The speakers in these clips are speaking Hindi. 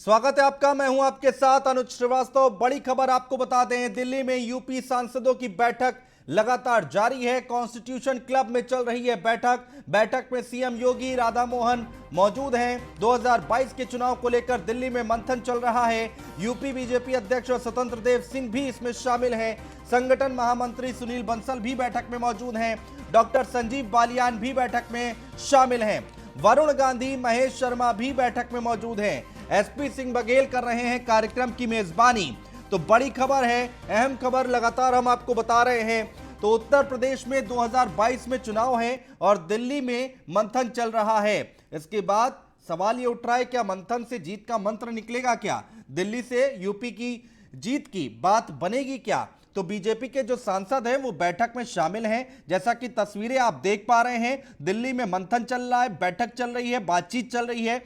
स्वागत है आपका। मैं हूं आपके साथ अनुज श्रीवास्तव। बड़ी खबर आपको बता दें, दिल्ली में यूपी सांसदों की बैठक लगातार जारी है। कॉन्स्टिट्यूशन क्लब में चल रही है बैठक में सीएम योगी राधा मोहन मौजूद हैं। 2022 के चुनाव को लेकर दिल्ली में मंथन चल रहा है। यूपी बीजेपी अध्यक्ष और स्वतंत्र देव सिंह भी इसमें शामिल हैं। संगठन महामंत्री सुनील बंसल भी बैठक में मौजूद हैं। डॉक्टर संजीव बालियान भी बैठक में शामिल हैं। वरुण गांधी, महेश शर्मा भी बैठक में मौजूद हैं। एसपी सिंह बघेल कर रहे हैं कार्यक्रम की मेजबानी। तो बड़ी खबर है, अहम खबर लगातार हम आपको बता रहे हैं। तो उत्तर प्रदेश में 2022 में चुनाव है और दिल्ली में मंथन चल रहा है। इसके बाद सवाल ये उठ रहा है, क्या मंथन से जीत का मंत्र निकलेगा? क्या दिल्ली से यूपी की जीत की बात बनेगी क्या? तो बीजेपी के जो सांसद हैं वो बैठक में शामिल हैं। जैसा कि तस्वीरें आप देख पा रहे हैं, दिल्ली में मंथन चल रहा है, बैठक चल रही है, बातचीत चल रही है।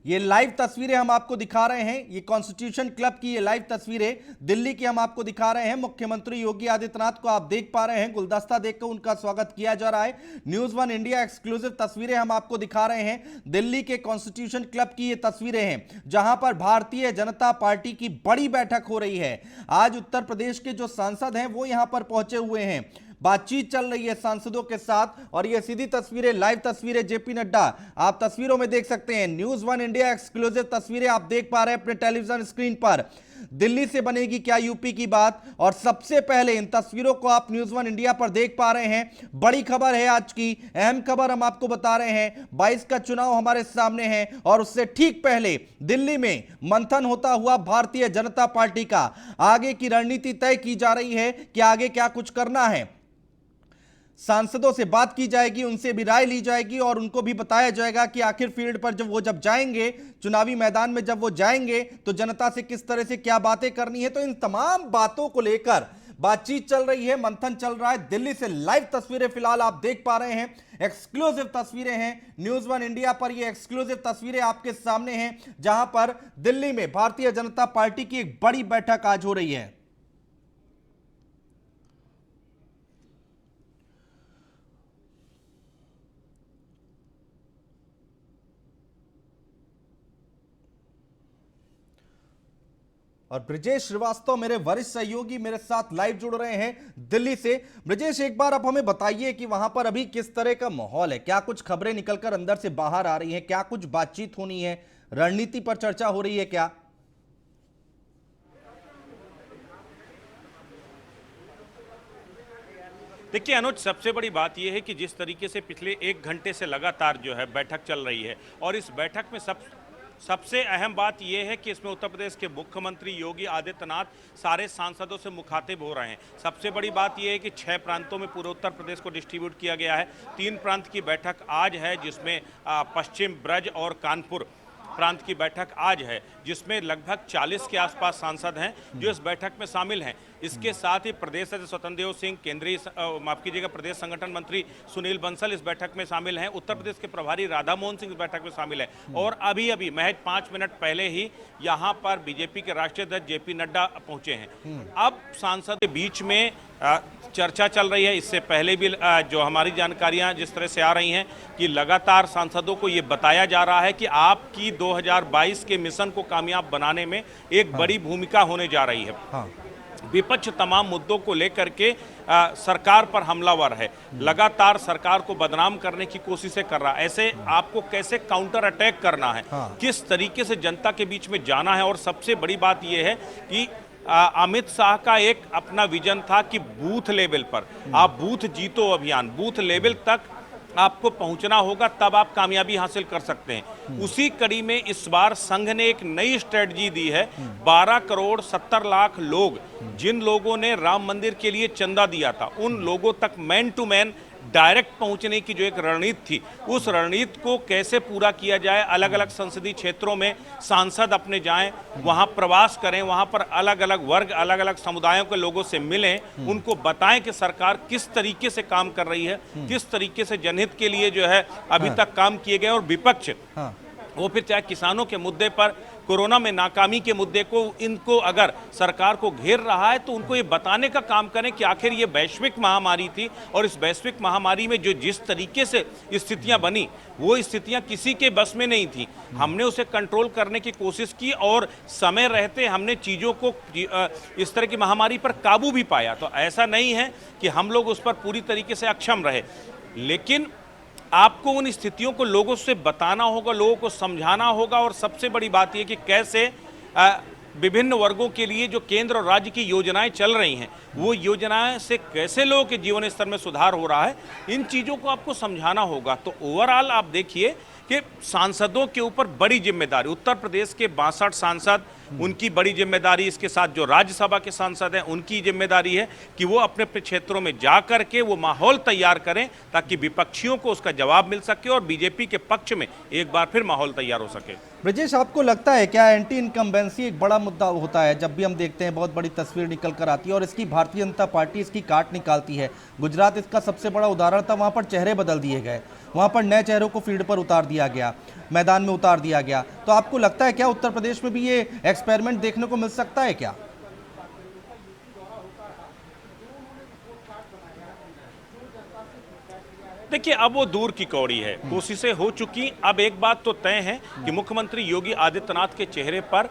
ये लाइव तस्वीरें हम आपको दिखा रहे हैं। ये कॉन्स्टिट्यूशन क्लब की ये लाइव तस्वीरें दिल्ली की हम आपको दिखा रहे हैं। मुख्यमंत्री योगी आदित्यनाथ को आप देख पा रहे हैं, गुलदस्ता देखकर उनका स्वागत किया जा रहा है। न्यूज़ वन इंडिया एक्सक्लूसिव तस्वीरें हम आपको दिखा रहे हैं। दिल्ली के कॉन्स्टिट्यूशन क्लब की ये तस्वीरें हैं, जहां पर भारतीय जनता पार्टी की बड़ी बैठक हो रही है। आज उत्तर प्रदेश के जो सांसद हैं वो यहां पर पहुंचे हुए हैं। बातचीत चल रही है सांसदों के साथ और ये सीधी तस्वीरें, लाइव तस्वीरें जेपी नड्डा आप तस्वीरों में देख सकते हैं। न्यूज़ वन इंडिया एक्सक्लूसिव तस्वीरें आप देख पा रहे हैं अपने टेलीविजन स्क्रीन पर। दिल्ली से बनेगी क्या यूपी की बात? और सबसे पहले इन तस्वीरों को आप न्यूज़ वन इंडिया पर देख पा रहे हैं। बड़ी खबर है आज की, अहम खबर हम आपको बता रहे हैं। 22 का चुनाव हमारे सामने है और उससे ठीक पहले दिल्ली में मंथन होता हुआ भारतीय जनता पार्टी का आगे की रणनीति तय की जा रही है कि आगे क्या कुछ करना है। सांसदों से बात की जाएगी, उनसे भी राय ली जाएगी और उनको भी बताया जाएगा कि आखिर फील्ड पर जब जाएंगे, चुनावी मैदान में जब वो जाएंगे तो जनता से किस तरह से क्या बातें करनी है। तो इन तमाम बातों को लेकर बातचीत चल रही है, मंथन चल रहा है। दिल्ली से लाइव तस्वीरें फिलहाल आप देख पा रहे हैं, एक्सक्लूसिव तस्वीरें हैं। न्यूज़ वन इंडिया पर ये एक्सक्लूसिव तस्वीरें आपके सामने हैं, जहां पर दिल्ली में भारतीय जनता पार्टी की एक बड़ी बैठक आज हो रही है। और ब्रजेश श्रीवास्तव मेरे वरिष्ठ सहयोगी मेरे साथ लाइव जुड़ रहे हैं दिल्ली से। ब्रजेश, एक बार आप हमें बताइए कि वहां पर अभी किस तरह का माहौल है? क्या कुछ खबरें निकलकर अंदर से बाहर आ रही हैं? क्या कुछ बातचीत होनी है? रणनीति पर चर्चा हो रही है क्या? देखिए अनुज, सबसे बड़ी बात यह है कि जिस तरीके से पिछले 1 घंटे से लगातार जो है बैठक चल रही है और इस बैठक में सबसे अहम बात यह है कि इसमें उत्तर प्रदेश के मुख्यमंत्री योगी आदित्यनाथ सारे सांसदों से मुखातिब हो रहे हैं। सबसे बड़ी बात यह है कि 6 प्रांतों में पूरे उत्तर प्रदेश को डिस्ट्रीब्यूट किया गया है। 3 प्रांत की बैठक आज है, जिसमें पश्चिम, ब्रज और कानपुर प्रांत की बैठक आज है, जिसमें लगभग 40 के आसपास सांसद हैं जो इस बैठक में शामिल हैं। इसके साथ ही प्रदेश अध्यक्ष स्वतंत्र देव सिंह, प्रदेश संगठन मंत्री सुनील बंसल इस बैठक में शामिल हैं। उत्तर प्रदेश के प्रभारी राधा मोहन सिंह इस बैठक में शामिल है। और अभी महज 5 मिनट पहले ही यहाँ पर बीजेपी के राष्ट्रीय अध्यक्ष जेपी नड्डा पहुंचे हैं। अब सांसद के बीच में चर्चा चल रही है। इससे पहले भी जो हमारी जानकारियां जिस तरह से आ रही हैं कि लगातार सांसदों को ये बताया जा रहा है कि आपकी 2022 के मिशन को कामयाब बनाने में एक बड़ी भूमिका होने जा रही है। विपक्ष तमाम मुद्दों को लेकर के सरकार पर हमलावर है, लगातार सरकार को बदनाम करने की कोशिशें कर रहा है। ऐसे आपको कैसे काउंटर अटैक करना है, किस तरीके से जनता के बीच में जाना है। और सबसे बड़ी बात यह है कि अमित शाह का एक अपना विजन था कि बूथ लेवल पर आप बूथ जीतो अभियान, बूथ लेवल तक आपको पहुंचना होगा, तब आप कामयाबी हासिल कर सकते हैं। उसी कड़ी में इस बार संघ ने एक नई स्ट्रेटजी दी है। 12 करोड़ 70 लाख लोग, जिन लोगों ने राम मंदिर के लिए चंदा दिया था, उन लोगों तक मैन टू मैन डायरेक्ट पहुंचने की जो एक रणनीति थी, उस रणनीति को कैसे पूरा किया जाए। अलग अलग संसदीय क्षेत्रों में सांसद अपने जाएं, वहां प्रवास करें, वहां पर अलग अलग वर्ग, अलग अलग समुदायों के लोगों से मिलें, उनको बताएं कि सरकार किस तरीके से काम कर रही है, किस तरीके से जनहित के लिए जो है अभी तक काम किए गए। और विपक्ष वो फिर चाहे किसानों के मुद्दे पर, कोरोना में नाकामी के मुद्दे को, इनको अगर सरकार को घेर रहा है तो उनको ये बताने का काम करें कि आखिर ये वैश्विक महामारी थी और इस वैश्विक महामारी में जो जिस तरीके से स्थितियां बनी वो स्थितियां किसी के बस में नहीं थी। हमने उसे कंट्रोल करने की कोशिश की और समय रहते हमने चीज़ों को इस तरह की महामारी पर काबू भी पाया। तो ऐसा नहीं है कि हम लोग उस पर पूरी तरीके से अक्षम रहे, लेकिन आपको उन स्थितियों को लोगों से बताना होगा, लोगों को समझाना होगा। और सबसे बड़ी बात यह कि कैसे विभिन्न वर्गों के लिए जो केंद्र और राज्य की योजनाएं चल रही हैं, वो योजनाएं से कैसे लोगों के जीवन स्तर में सुधार हो रहा है, इन चीज़ों को आपको समझाना होगा। तो ओवरऑल आप देखिए कि सांसदों के ऊपर बड़ी जिम्मेदारी, उत्तर प्रदेश के 62 सांसद, उनकी बड़ी जिम्मेदारी, इसके साथ जो राज्यसभा के सांसद हैं उनकी जिम्मेदारी है कि वो अपने अपने क्षेत्रों में जा करके वो माहौल तैयार करें ताकि विपक्षियों को उसका जवाब मिल सके और बीजेपी के पक्ष में एक बार फिर माहौल तैयार हो सके। ब्रजेश, आपको लगता है क्या एंटी इनकम्बेंसी एक बड़ा मुद्दा होता है? जब भी हम देखते हैं बहुत बड़ी तस्वीर निकल कर आती है और इसकी भारतीय जनता पार्टी इसकी काट निकालती है। गुजरात इसका सबसे बड़ा उदाहरण था, वहां पर चेहरे बदल दिए गए, वहां पर नए चेहरों को फील्ड पर उतार दिया गया, मैदान में उतार दिया गया। तो आपको लगता है क्या उत्तर प्रदेश में भी ये एक्सपेरिमेंट देखने को मिल सकता है क्या? देखिए, अब वो दूर की कौड़ी है, कोशिशें हो चुकी। अब एक बात तो तय है कि मुख्यमंत्री योगी आदित्यनाथ के चेहरे पर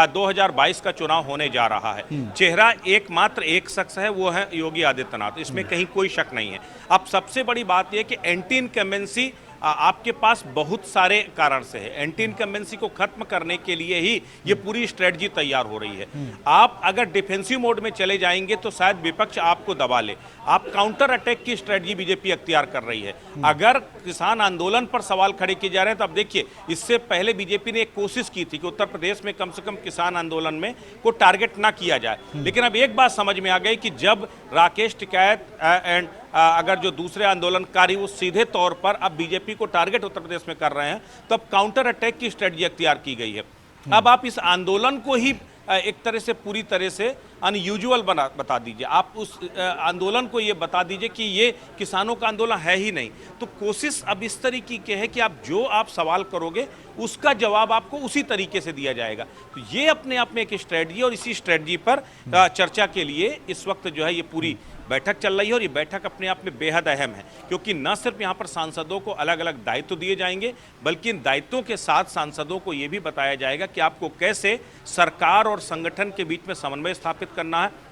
2022 का चुनाव होने जा रहा है। चेहरा एकमात्र एक शख्स है, वो है योगी आदित्यनाथ, इसमें कहीं कोई शक नहीं है। अब सबसे बड़ी बात यह कि एंटी इनकम्बेंसी आपके पास बहुत सारे कारण से है। एंटी इनकम्बेंसी को खत्म करने के लिए ही ये पूरी स्ट्रेटजी तैयार हो रही है। आप अगर डिफेंसिव मोड में चले जाएंगे तो शायद विपक्ष आपको दबा ले। आप काउंटर अटैक की स्ट्रेटजी बीजेपी अख्तियार कर रही है। अगर किसान आंदोलन पर सवाल खड़े किए जा रहे हैं तो अब देखिए, इससे पहले बीजेपी ने एक कोशिश की थी कि उत्तर प्रदेश में कम से कम किसान आंदोलन में को टारगेट ना किया जाए, लेकिन अब एक बात समझ में आ गई कि जब राकेश टिकैत एंड अगर जो दूसरे आंदोलनकारी वो सीधे तौर पर अब बीजेपी को टारगेट उत्तर प्रदेश में कर रहे हैं, तो अब काउंटर अटैक की स्ट्रेटजी अख्तियार की गई है। अब आप इस आंदोलन को ही एक तरह से पूरी तरह से अनयूजुअल बता दीजिए। आप उस आंदोलन को ये बता दीजिए कि ये किसानों का आंदोलन है ही नहीं। तो कोशिश अब इस तरीके की है कि आप सवाल करोगे उसका जवाब आपको उसी तरीके से दिया जाएगा। तो ये अपने आप में एक स्ट्रेटजी, और इसी स्ट्रेटजी पर चर्चा के लिए इस वक्त जो है ये पूरी बैठक चल रही है। और ये बैठक अपने आप में बेहद अहम है, क्योंकि न सिर्फ यहाँ पर सांसदों को अलग अलग दायित्व दिए जाएंगे, बल्कि इन दायित्वों के साथ सांसदों को ये भी बताया जाएगा कि आपको कैसे सरकार और संगठन के बीच में समन्वय स्थापित करना है,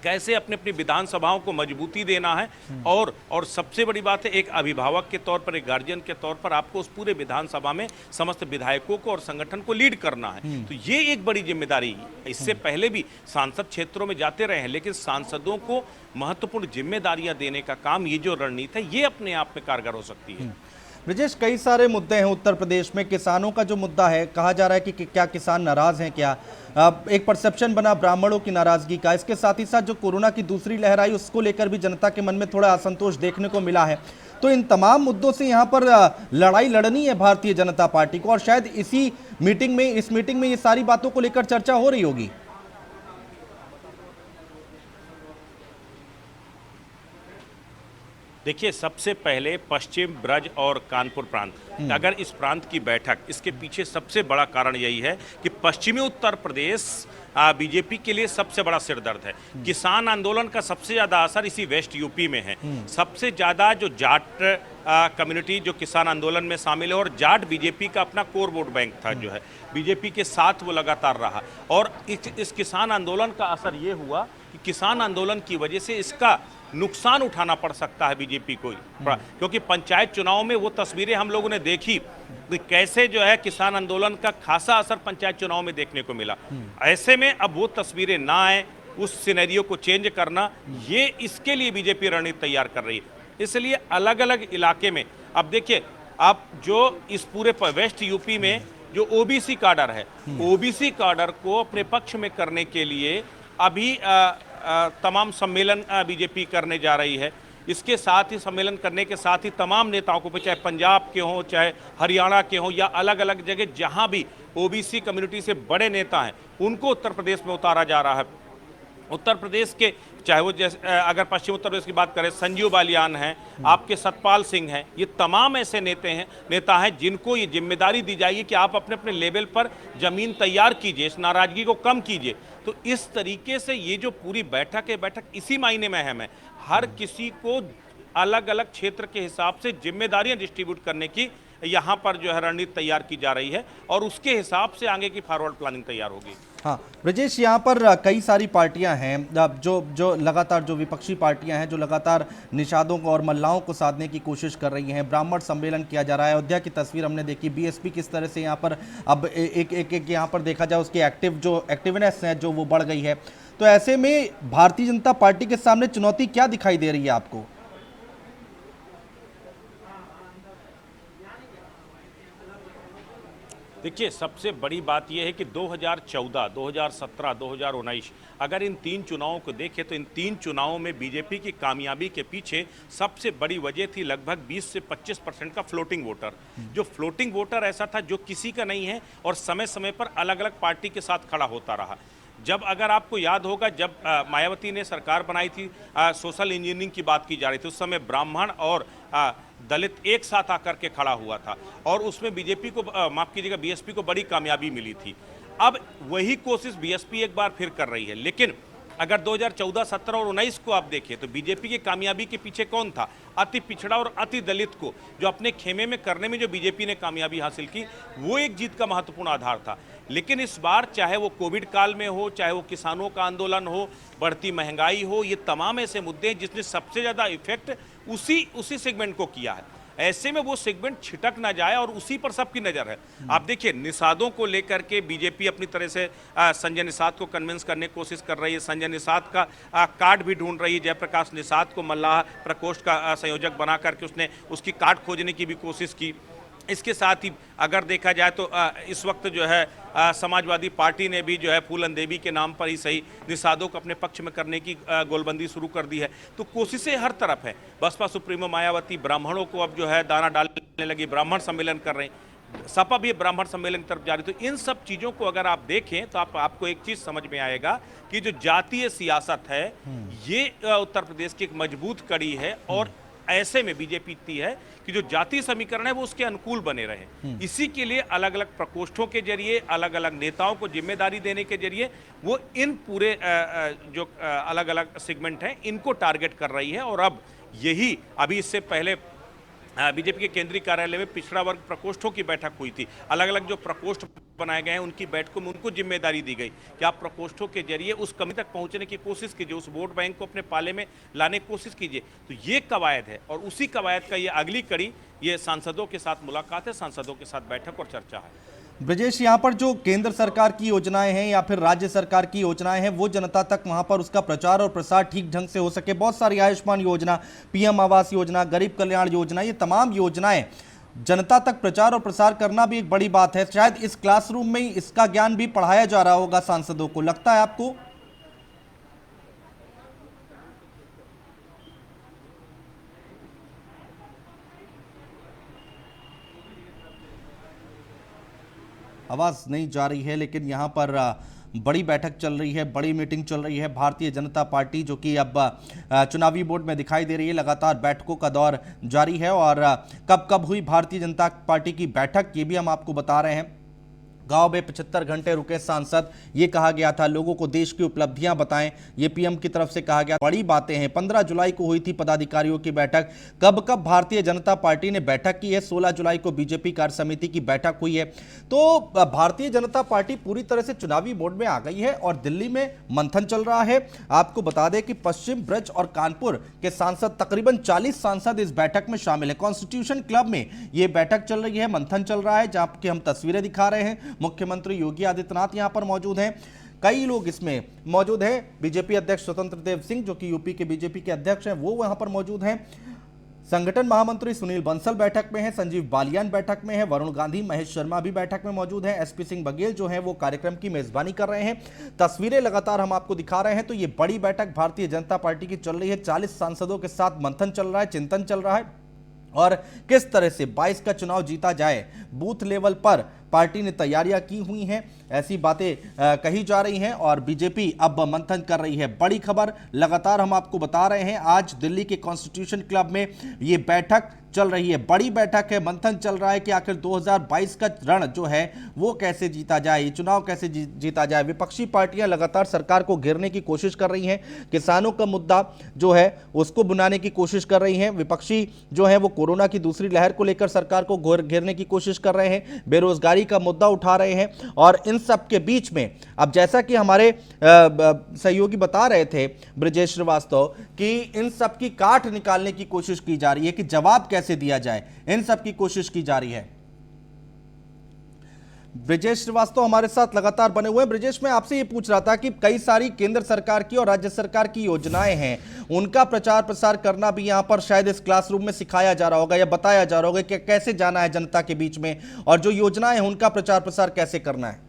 कैसे अपने अपनी विधानसभाओं को मजबूती देना है, और सबसे बड़ी बात है, एक अभिभावक के तौर पर, एक गार्जियन के तौर पर आपको उस पूरे विधानसभा में समस्त विधायकों को और संगठन को लीड करना है। तो ये एक बड़ी जिम्मेदारी है। इससे पहले भी सांसद क्षेत्रों में जाते रहे हैं, लेकिन सांसदों को महत्वपूर्ण जिम्मेदारियां देने का काम, ये जो रणनीति है, ये अपने आप में कारगर हो सकती है। ब्रजेश, कई सारे मुद्दे हैं उत्तर प्रदेश में। किसानों का जो मुद्दा है, कहा जा रहा है कि क्या किसान नाराज हैं क्या? एक परसेप्शन बना ब्राह्मणों की नाराजगी का। इसके साथ ही साथ जो कोरोना की दूसरी लहर आई, उसको लेकर भी जनता के मन में थोड़ा असंतोष देखने को मिला है। तो इन तमाम मुद्दों से यहाँ पर लड़ाई लड़नी है भारतीय जनता पार्टी को, और शायद इस मीटिंग में ये सारी बातों को लेकर चर्चा हो रही होगी। देखिए, सबसे पहले पश्चिम, ब्रज और कानपुर प्रांत, अगर इस प्रांत की बैठक, इसके पीछे सबसे बड़ा कारण यही है कि पश्चिमी उत्तर प्रदेश बीजेपी के लिए सबसे बड़ा सिरदर्द है। किसान आंदोलन का सबसे ज़्यादा असर इसी वेस्ट यूपी में है। सबसे ज़्यादा जो जाट कम्युनिटी जो किसान आंदोलन में शामिल है, और जाट बीजेपी का अपना कोर वोट बैंक था, जो है बीजेपी के साथ वो लगातार रहा। और इस किसान आंदोलन का असर ये हुआ कि किसान आंदोलन की वजह से इसका नुकसान उठाना पड़ सकता है बीजेपी को, क्योंकि पंचायत चुनाव में वो तस्वीरें हम लोगों ने देखी कि कैसे जो है किसान आंदोलन का खासा असर पंचायत चुनाव में देखने को मिला। ऐसे में अब वो तस्वीरें ना आए, उस सिनेरियो को चेंज करना, ये इसके लिए बीजेपी रणनीति तैयार कर रही है। इसलिए अलग अलग इलाके में अब देखिए, आप जो इस पूरे वेस्ट यूपी में जो ओबीसी काडर है, ओबीसी काडर को अपने पक्ष में करने के लिए अभी तमाम सम्मेलन बीजेपी करने जा रही है। इसके साथ ही सम्मेलन करने के साथ ही तमाम नेताओं को, चाहे पंजाब के हों, चाहे हरियाणा के हों, या अलग अलग जगह जहां भी ओबीसी कम्युनिटी से बड़े नेता हैं, उनको उत्तर प्रदेश में उतारा जा रहा है। उत्तर प्रदेश के, चाहे वो जैसे अगर पश्चिम उत्तर प्रदेश की बात करें, संजीव बालियान हैं, आपके सतपाल सिंह हैं, ये तमाम ऐसे नेता हैं जिनको ये जिम्मेदारी दी जाएगी कि आप अपने अपने लेवल पर जमीन तैयार कीजिए, इस नाराजगी को कम कीजिए। तो इस तरीके से ये जो पूरी बैठक है, बैठक इसी मायने में अहम है, हर किसी को अलग अलग क्षेत्र के हिसाब से जिम्मेदारियां डिस्ट्रीब्यूट करने की यहाँ पर जो है रणनीति तैयार की जा रही है और उसके हिसाब से आगे की फॉरवर्ड प्लानिंग तैयार होगी। हाँ ब्रजेश, यहाँ पर कई सारी पार्टियां हैं अब जो लगातार, जो विपक्षी पार्टियां हैं जो लगातार निषादों को और मल्लाहों को साधने की कोशिश कर रही हैं। ब्राह्मण सम्मेलन किया जा रहा है, अयोध्या की तस्वीर हमने देखी, बीएसपी किस तरह से यहाँ पर अब एक यहाँ पर देखा जाए उसकी एक्टिवनेस है जो वो बढ़ गई है। तो ऐसे में भारतीय जनता पार्टी के सामने चुनौती क्या दिखाई दे रही है आपको? देखिए, सबसे बड़ी बात यह है कि 2014, 2017, 2019 अगर इन 3 चुनावों को देखें तो इन 3 चुनावों में बीजेपी की कामयाबी के पीछे सबसे बड़ी वजह थी लगभग 20 से 25% का फ्लोटिंग वोटर। जो फ्लोटिंग वोटर ऐसा था जो किसी का नहीं है और समय समय पर अलग अलग पार्टी के साथ खड़ा होता रहा। जब अगर आपको याद होगा, जब मायावती ने सरकार बनाई थी, सोशल इंजीनियरिंग की बात की जा रही थी, उस समय ब्राह्मण और दलित एक साथ आकर के खड़ा हुआ था और उसमें बीजेपी को, माफ कीजिएगा, बीएसपी को बड़ी कामयाबी मिली थी। अब वही कोशिश बीएसपी एक बार फिर कर रही है, लेकिन अगर 2014, 17 और 19 को आप देखें तो बीजेपी की कामयाबी के पीछे कौन था? अति पिछड़ा और अति दलित को जो अपने खेमे में करने में जो बीजेपी ने कामयाबी हासिल की, वो एक जीत का महत्वपूर्ण आधार था। लेकिन इस बार चाहे वो कोविड काल में हो, चाहे वो किसानों का आंदोलन हो, बढ़ती महंगाई हो, ये तमाम ऐसे मुद्दे हैं जिसने सबसे ज़्यादा इफेक्ट उसी सेगमेंट को किया है। ऐसे में वो सेगमेंट छिटक ना जाए और उसी पर सबकी नज़र है। आप देखिए, निषादों को लेकर के बीजेपी अपनी तरह से संजय निषाद को कन्विंस करने की कोशिश कर रही है। संजय निषाद का कार्ड भी ढूंढ रही है। जयप्रकाश निषाद को मल्लाह प्रकोष्ठ का संयोजक बना करके उसने उसकी कार्ड खोजने की भी कोशिश की। इसके साथ ही अगर देखा जाए तो इस वक्त जो है समाजवादी पार्टी ने भी जो है फूलन देवी के नाम पर ही सही निषादों को अपने पक्ष में करने की गोलबंदी शुरू कर दी है। तो कोशिशें हर तरफ है। बसपा सुप्रीमो मायावती ब्राह्मणों को अब जो है दाना डालने लगी, ब्राह्मण सम्मेलन कर रहे हैं, सपा भी ब्राह्मण सम्मेलन की तरफ जा रही। तो इन सब चीज़ों को अगर आप देखें तो आपको एक चीज़ समझ में आएगा कि जो जातीय सियासत है ये उत्तर प्रदेश की एक मजबूत कड़ी है और ऐसे में बीजेपी इतनी है कि जो जातीय समीकरण है वो उसके अनुकूल बने रहे। इसी के लिए अलग अलग प्रकोष्ठों के जरिए, अलग अलग नेताओं को जिम्मेदारी देने के जरिए वो इन पूरे जो अलग अलग सेगमेंट हैं इनको टारगेट कर रही है। और अब यही अभी इससे पहले बीजेपी के केंद्रीय कार्यालय में पिछड़ा वर्ग प्रकोष्ठों की बैठक हुई थी। अलग अलग जो प्रकोष्ठ बनाए गए हैं उनकी बैठकों में उनको जिम्मेदारी दी गई कि आप प्रकोष्ठों के जरिए उस कमी तक पहुंचने की कोशिश कीजिए, उस वोट बैंक को अपने पाले में लाने की कोशिश कीजिए। तो ये कवायद है और उसी कवायद का ये अगली कड़ी ये सांसदों के साथ मुलाकात है, सांसदों के साथ बैठक और चर्चा है। ब्रजेश, यहाँ पर जो केंद्र सरकार की योजनाएं हैं या फिर राज्य सरकार की योजनाएं हैं वो जनता तक वहां पर उसका प्रचार और प्रसार ठीक ढंग से हो सके, बहुत सारी आयुष्मान योजना, पीएम आवास योजना, गरीब कल्याण योजना, ये तमाम योजनाएं जनता तक प्रचार और प्रसार करना भी एक बड़ी बात है। शायद इस क्लासरूम में ही इसका ज्ञान भी पढ़ाया जा रहा होगा सांसदों को, लगता है आपको? आवाज नहीं जा रही है, लेकिन यहाँ पर बड़ी बैठक चल रही है, बड़ी मीटिंग चल रही है। भारतीय जनता पार्टी जो कि अब चुनावी बोर्ड में दिखाई दे रही है, लगातार बैठकों का दौर जारी है। और कब कब हुई भारतीय जनता पार्टी की बैठक ये भी हम आपको बता रहे हैं। गांव में 75 घंटे रुके सांसद, ये कहा गया था लोगों को देश की उपलब्धियां बताएं, ये पीएम की तरफ से कहा गया। बड़ी बातें हैं। 15 जुलाई को हुई थी पदाधिकारियों की बैठक। कब कब भारतीय जनता पार्टी ने बैठक की है? 16 जुलाई को बीजेपी कार्य समिति की बैठक हुई है। तो भारतीय जनता पार्टी पूरी तरह से चुनावी मोड में आ गई है और दिल्ली में मंथन चल रहा है। आपको बता दें कि पश्चिम, ब्रज और कानपुर के सांसद, तकरीबन 40 सांसद इस बैठक में शामिल है। कॉन्स्टिट्यूशन क्लब में यह बैठक चल रही है, मंथन चल रहा है, जहां की हम तस्वीरें दिखा रहे हैं। मुख्यमंत्री योगी आदित्यनाथ यहां पर मौजूद हैं, कई लोग इसमें मौजूद हैं। बीजेपी अध्यक्ष स्वतंत्र देव सिंह जो कि यूपी के बीजेपी के अध्यक्ष हैं वो वहां पर मौजूद हैं। संगठन महामंत्री सुनील बंसल बैठक में हैं, संजीव बालियान बैठक में है, वरुण गांधी, महेश शर्मा भी बैठक में मौजूद हैं, एसपी सिंह बघेल जो हैं वो कार्यक्रम की मेजबानी कर रहे हैं। तस्वीरें लगातार हम आपको दिखा रहे हैं। तो ये बड़ी बैठक भारतीय जनता पार्टी की चल रही है। 40 सांसदों के साथ मंथन चल रहा है, चिंतन चल रहा है और किस तरह से 22 का चुनाव जीता जाए, बूथ लेवल पर पार्टी ने तैयारियां की हुई हैं, ऐसी बातें कही जा रही हैं और बीजेपी अब मंथन कर रही है। बड़ी खबर लगातार हम आपको बता रहे हैं, आज दिल्ली के कॉन्स्टिट्यूशन क्लब में ये बैठक चल रही है, बड़ी बैठक है, मंथन चल रहा है कि आखिर 2022 का रण जो है वो कैसे जीता जाए, ये चुनाव कैसे जीता जाए। विपक्षी पार्टियां लगातार सरकार को घेरने की कोशिश कर रही हैं, किसानों का मुद्दा जो है उसको बुनाने की कोशिश कर रही हैं। विपक्षी जो है वो कोरोना की दूसरी लहर को लेकर सरकार को घेरने की कोशिश कर रहे हैं, बेरोजगारी का मुद्दा उठा रहे हैं। और इन सब के बीच में अब जैसा कि हमारे सहयोगी बता रहे थे ब्रजेश श्रीवास्तव कि इन सब की काट निकालने की कोशिश की जा रही है कि जवाब कैसे दिया जाए, इन सब की कोशिश की जा रही है। ब्रजेश श्रीवास्तव हमारे साथ लगातार बने हुए हैं। ब्रजेश, मैं आपसे ये पूछ रहा था कि कई सारी केंद्र सरकार की और राज्य सरकार की योजनाएं हैं, उनका प्रचार प्रसार करना भी यहां पर शायद इस क्लासरूम में सिखाया जा रहा होगा या बताया जा रहा होगा कि कैसे जाना है जनता के बीच में, और जो योजनाएं हैं उनका प्रचार प्रसार कैसे करना है।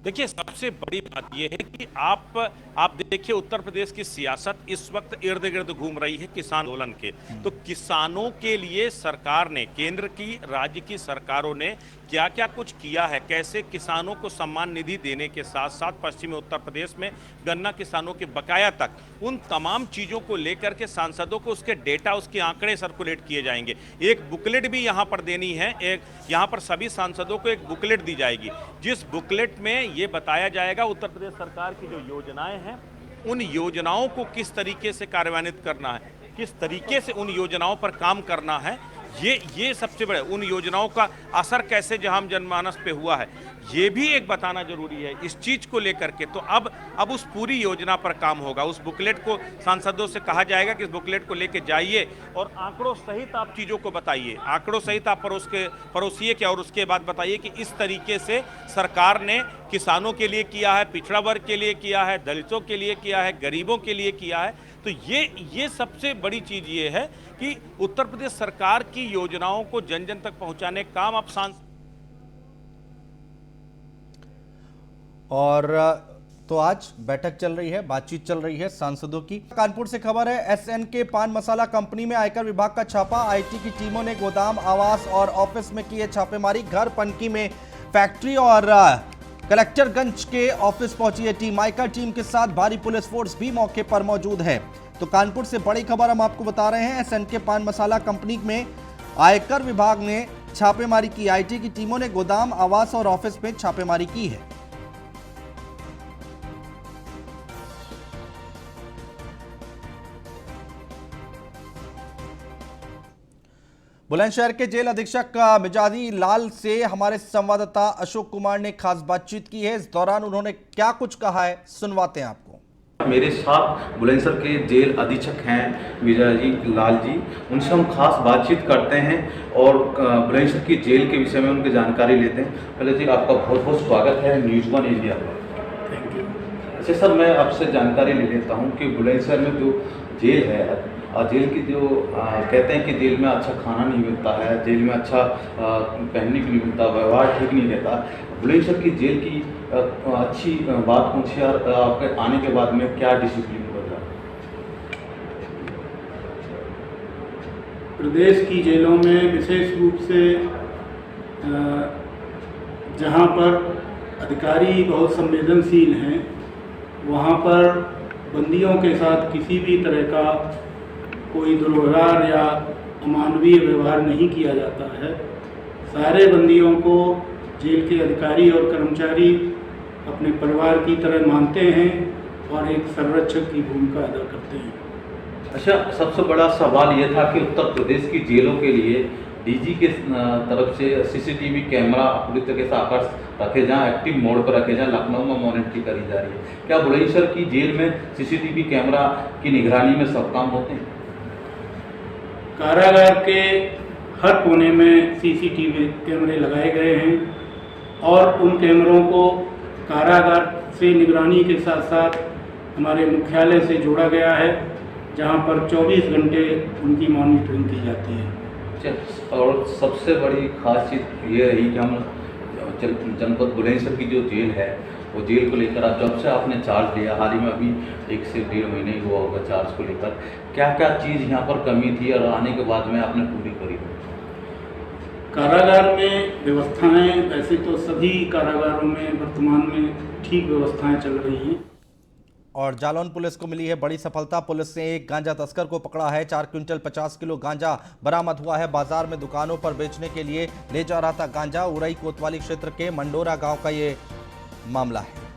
देखिए, सबसे बड़ी बात यह है कि आप देखिए उत्तर प्रदेश की सियासत इस वक्त इर्द गिर्द घूम रही है किसान आंदोलन के। तो किसानों के लिए सरकार ने, केंद्र की, राज्य की सरकारों ने क्या क्या कुछ किया है, कैसे किसानों को सम्मान निधि देने के साथ साथ पश्चिमी उत्तर प्रदेश में गन्ना किसानों के बकाया तक, उन तमाम चीज़ों को लेकर के सांसदों को उसके डेटा, उसके आंकड़े सर्कुलेट किए जाएंगे। एक बुकलेट भी यहाँ पर देनी है, एक यहाँ पर सभी सांसदों को एक बुकलेट दी जाएगी, जिस बुकलेट में ये बताया जाएगा उत्तर प्रदेश सरकार की जो योजनाएं हैं उन योजनाओं को किस तरीके से कार्यान्वित करना है, किस तरीके से उन योजनाओं पर काम करना है। ये सबसे बड़े, उन योजनाओं का असर कैसे जहां जनमानस पे हुआ है, ये भी एक बताना जरूरी है इस चीज को लेकर के। तो अब उस पूरी योजना पर काम होगा। उस बुकलेट को सांसदों से कहा जाएगा कि इस बुकलेट को लेके जाइए और आंकड़ों सहित आप चीजों को बताइए, आंकड़ों सहित आप परोसिए क्या, और उसके बाद बताइए कि इस तरीके से सरकार ने किसानों के लिए किया है, पिछड़ा वर्ग के लिए किया है, दलितों के लिए किया है, गरीबों के लिए किया है। तो ये सबसे बड़ी चीज ये है कि उत्तर प्रदेश सरकार की योजनाओं को जन जन तक पहुंचाने का काम आप और तो आज बैठक चल रही है, बातचीत चल रही है सांसदों की। कानपुर से खबर है, SNK पान मसाला कंपनी में आयकर विभाग का छापा, IT की टीमों ने गोदाम, आवास और ऑफिस में की है छापेमारी। घर पनकी में फैक्ट्री और कलेक्टरगंज के ऑफिस पहुंची है टीम, आयकर टीम के साथ भारी पुलिस फोर्स भी मौके पर मौजूद है। तो कानपुर से बड़ी खबर हम आपको बता रहे हैं, SNK पान मसाला कंपनी में आयकर विभाग ने छापेमारी की, IT की टीमों ने गोदाम, आवास और ऑफिस में छापेमारी की है। बुलंदशहर के जेल अधीक्षक मिजाजी लाल से हमारे संवाददाता अशोक कुमार ने खास बातचीत की है। इस दौरान उन्होंने क्या कुछ कहा है, सुनवाते हैं आपको। मेरे साथ बुलंदशहर के जेल अधीक्षक हैं मिजाजी लाल जी, उनसे हम खास बातचीत करते हैं और बुलंदशहर की जेल के विषय में उनकी जानकारी लेते हैं। पहले जी आपका बहुत बहुत स्वागत है न्यूज़ 1 इंडिया पर। Thank you. अच्छा सर, मैं आपसे जानकारी ले लेता हूँ कि बुलंदशहर में जो जेल है और जेल की जो कहते हैं कि जेल में अच्छा खाना नहीं मिलता है, जेल में अच्छा पहनने को नहीं मिलता, व्यवहार ठीक नहीं रहता। बुलंदशहर की जेल की अच्छी बात कौन सी, और आपके आने के बाद में क्या डिसिप्लिन बदला? प्रदेश की जेलों में विशेष रूप से जहां पर अधिकारी बहुत संवेदनशील हैं, वहां पर बंदियों के साथ किसी भी तरह का कोई दुर्व्यवहार या अमानवीय व्यवहार नहीं किया जाता है। सारे बंदियों को जेल के अधिकारी और कर्मचारी अपने परिवार की तरह मानते हैं और एक संरक्षक की भूमिका अदा करते हैं। अच्छा, सबसे बड़ा सवाल ये था कि उत्तर प्रदेश की जेलों के लिए DG के तरफ से CCTV कैमरा पूरी तरीके से आकर्षित रखे जाएँ, एक्टिव मोड पर रखे जाएँ, लखनऊ में मॉनिटरिंग करी जा रही है। क्या बुलंदशहर की जेल में CCTV कैमरा की निगरानी में सब काम होते हैं? कारागार के हर कोने में CCTV कैमरे लगाए गए हैं और उन कैमरों को कारागार से निगरानी के साथ साथ हमारे मुख्यालय से जोड़ा गया है, जहां पर 24 घंटे उनकी मॉनिटरिंग की जाती है। और सबसे बड़ी खास चीज़ ये रही कि हम जनपद बुलंदशहर की जो जेल है वो जेल को लेकर आप जब से आपने चार्ज लिया, हाल ही में अभी 1 से 1.5 महीने ही हुआ होगा चार्ज को लेकर, क्या क्या चीज़ यहाँ पर कमी थी और आने के बाद में आपने पूरी करी? कारागार में व्यवस्थाएं, वैसे तो सभी कारागारों में वर्तमान में ठीक व्यवस्थाएं चल रही हैं। और जालौन पुलिस को मिली है बड़ी सफलता। पुलिस ने एक गांजा तस्कर को पकड़ा है। 4 क्विंटल 50 किलो गांजा बरामद हुआ है। बाजार में दुकानों पर बेचने के लिए ले जा रहा था गांजा। उरई कोतवाली क्षेत्र के मंडोरा गांव का ये मामला है।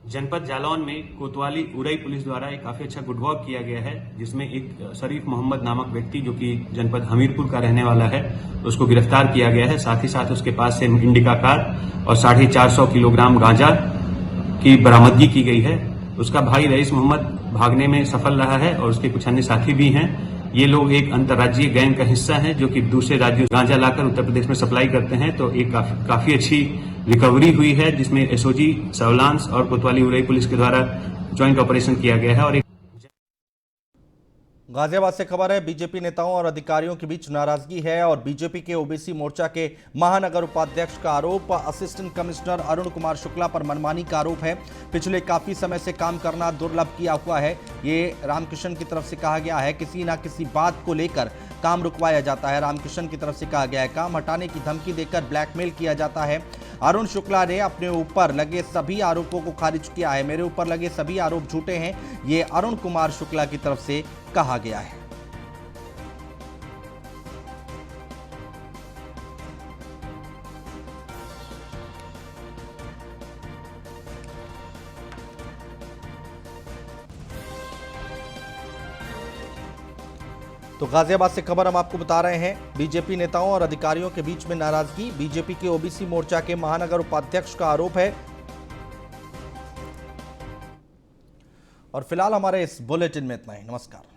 जनपद जालौन में कोतवाली उरई पुलिस द्वारा एक काफी अच्छा गुडवर्क किया गया है, जिसमें एक शरीफ मोहम्मद नामक व्यक्ति जो कि जनपद हमीरपुर का रहने वाला है, उसको गिरफ्तार किया गया है। साथ ही साथ उसके पास से इंडिका कार और 450 किलोग्राम गांजा की बरामदगी की गई है। उसका भाई रईस मोहम्मद भागने में सफल रहा है और उसके कुछ अन्य साथी भी हैं। ये लोग एक अंतर्राज्यीय गैंग का हिस्सा हैं जो कि दूसरे राज्यों से गांजा लाकर उत्तर प्रदेश में सप्लाई करते हैं। तो एक काफी अच्छी रिकवरी हुई है, जिसमें एसओजी, सर्विलांस और कोतवाली उरई पुलिस के द्वारा ज्वाइंट ऑपरेशन किया गया है। और गाजियाबाद से खबर है, बीजेपी नेताओं और अधिकारियों के बीच नाराजगी है और बीजेपी के ओबीसी मोर्चा के महानगर उपाध्यक्ष का आरोप, असिस्टेंट कमिश्नर अरुण कुमार शुक्ला पर मनमानी का आरोप है। पिछले काफी समय से काम करना दुर्लभ किया हुआ है, ये रामकिशन की तरफ से कहा गया है। किसी ना किसी बात को लेकर काम रुकवाया जाता है। रामकिशन की तरफ से कहा गया है काम हटाने की धमकी देकर ब्लैकमेल किया जाता है। अरुण शुक्ला ने अपने ऊपर लगे सभी आरोपों को खारिज किया है। मेरे ऊपर लगे सभी आरोप झूठे हैं, ये अरुण कुमार शुक्ला की तरफ से कहा गया है। तो गाजियाबाद से खबर हम आपको बता रहे हैं, बीजेपी नेताओं और अधिकारियों के बीच में नाराजगी। बीजेपी के ओबीसी मोर्चा के महानगर उपाध्यक्ष का आरोप है। और फिलहाल हमारे इस बुलेटिन में इतना ही। नमस्कार।